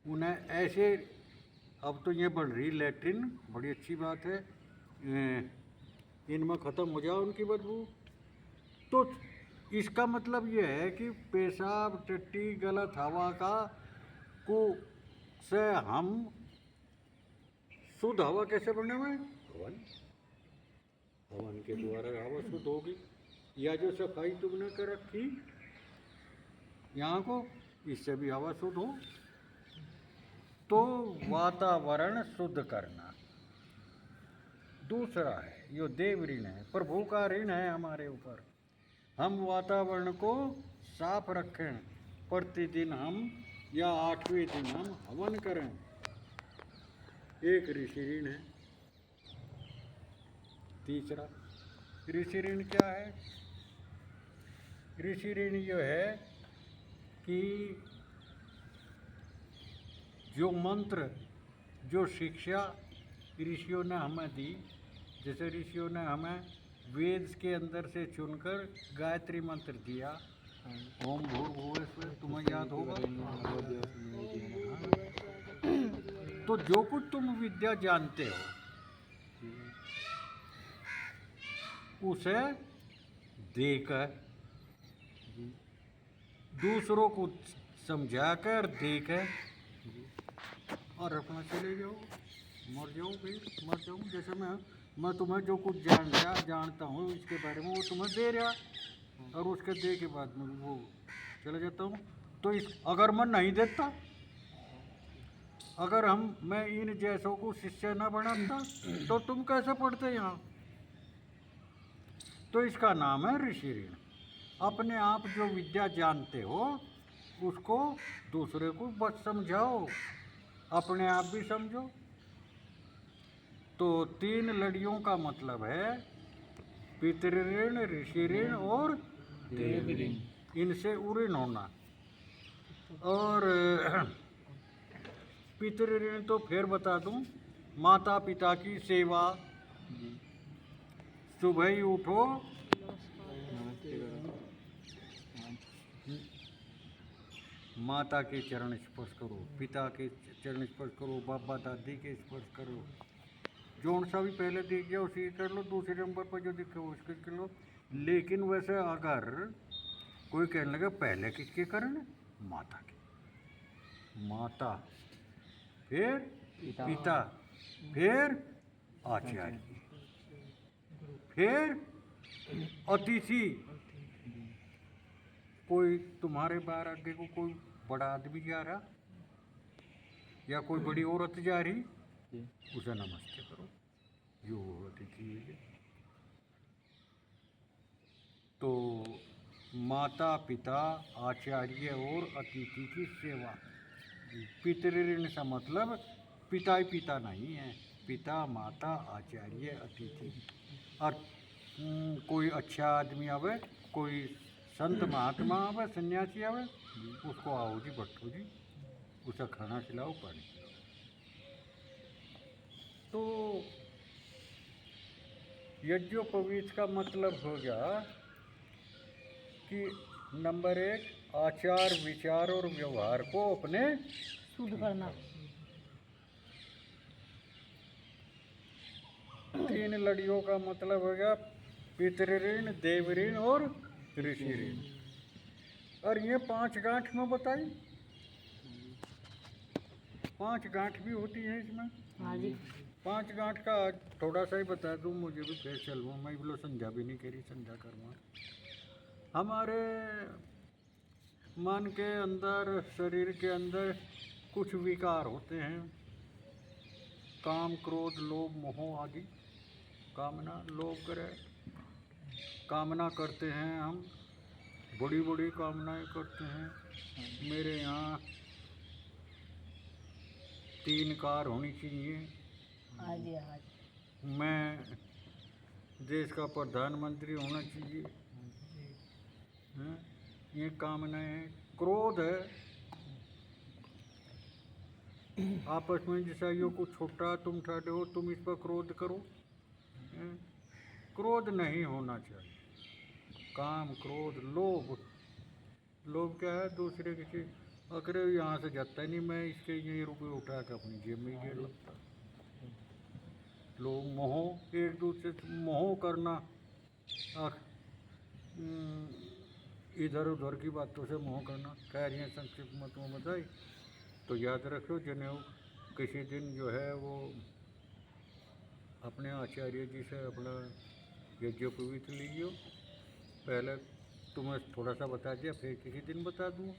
उन्हें ऐसे, अब तो ये बढ़ रही लैट्रिन, बड़ी अच्छी बात है, इनमें ख़त्म हो जाए उनकी बदबू। तो इसका मतलब ये है कि पेशाब टट्टी गलत हवा का को से हम शुद्ध हवा कैसे बने हुए? हवन। हवन के द्वारा हवा शुद्ध होगी। या जो सफाई तुमने कर रखी यहाँ को, इससे भी हवा शुद्ध हो। तो वातावरण शुद्ध करना दूसरा है, यो देव ऋण है, प्रभु का ऋण है हमारे ऊपर। हम वातावरण को साफ रखें, प्रतिदिन हम या 8वें दिन हम हवन करें, एक ऋषि ऋण है। तीसरा ऋषि ऋण क्या है? ऋषि ऋण यो है कि जो मंत्र, जो शिक्षा ऋषियों ने हमें दी, जैसे ऋषियों ने हमें वेद के अंदर से चुनकर गायत्री मंत्र दिया, ओम भूर्भुवः स्वः, तुम्हें याद होगा। तो जो कुछ तुम विद्या जानते हो उसे देकर, दूसरों को समझाकर देकर और अपना चले जाओ, मर जाओ भाई, मर जाओ। जैसे मैं तुम्हें जो कुछ जानता हूँ इसके बारे में, वो तुम्हें दे रहा, और उसके दे के बाद मैं वो चले जाता हूँ। तो अगर मैं नहीं देता, अगर मैं इन जैसों को शिष्य न बनाता, तो तुम कैसे पढ़ते यहाँ? तो इसका नाम है ऋषि ऋण। अपने आप जो विद्या जानते हो उसको दूसरे को बस समझाओ, अपने आप भी समझो। तो 3 लड़ियों का मतलब है पितृऋण, ऋषि ऋण और देव ऋण। इनसे उऋण होना। और पितृऋण तो फिर बता दूं, माता पिता की सेवा, सुबह ही उठो, माता के चरण स्पर्श करो, पिता के चरण स्पर्श करो, बाबा दादी के स्पर्श करो, जो सा भी पहले दिख गया उसी कर लो, दूसरे नंबर पर जो दिखे उसके कर लो। लेकिन वैसे अगर कोई कहने लगे पहले किसके करें? माता के, माता, फिर पिता, फिर आचार्य, फिर अतिथि। कोई तुम्हारे बाहर आगे को कोई बड़ा आदमी जा रहा या कोई बड़ी औरत जा रही, उसे नमस्ते करो, जो अतिथि है। तो माता पिता, आचार्य और अतिथि की सेवा। पितृऋण का मतलब पिता ही पिता नहीं है, पिता, माता, आचार्य, अतिथि। और कोई अच्छा आदमी आवे, कोई संत महात्मा आवे, सन्यासी आवे, उसको आओ जी बैठो जी, उसे खाना खिलाओ, पानी खिलाओ। तो यज्ञोपवीत का मतलब हो गया कि नंबर 1 आचार विचार और व्यवहार को अपने शुद्ध करना। 3 लड़ियों का मतलब हो गया पितृऋण, देव ऋण और ऋषि ऋण। और ये 5 गांठ में बताई, 5 गांठ भी होती है इसमें। हाँ जी। 5 गांठ का थोड़ा सा ही बता दूँ, मुझे भी फिर चलूँ, मैं बोलो संध्या भी नहीं करी, संध्या करूँगा। हमारे मन के अंदर, शरीर के अंदर कुछ विकार होते हैं, काम, क्रोध, लोभ, मोह आदि। कामना, लोभ करे, कामना करते हैं हम, बड़ी बड़ी कामनाएं करते हैं। मेरे यहाँ 3 कार होनी चाहिए, हाँ जी, हाँ जी। मैं देश का प्रधानमंत्री होना चाहिए, हैं? ये कामनाएं हैं। क्रोध है, आपस में जैसा यो को छोटा तुम ठाटे हो, तुम इस पर क्रोध करो, हैं? क्रोध नहीं होना चाहिए। काम, क्रोध, लोभ, लोभ क्या है? दूसरे किसी अगर यहाँ से जाता ही नहीं, मैं इसके ये रुपये उठा के अपनी जेब में ही गिर लगता। लोग मोह, एक दूसरे से मोह करना, इधर उधर की बातों से मोह करना। खैर ये संक्षिप्त में तुम्हें बताई, तो याद रखो जनेऊ किसी दिन जो है वो अपने आचार्य जी से अपना यज्ञोपवीत लीजिए। पहले तुम्हें थोड़ा सा बता दिया, फिर किसी दिन बता दूँ।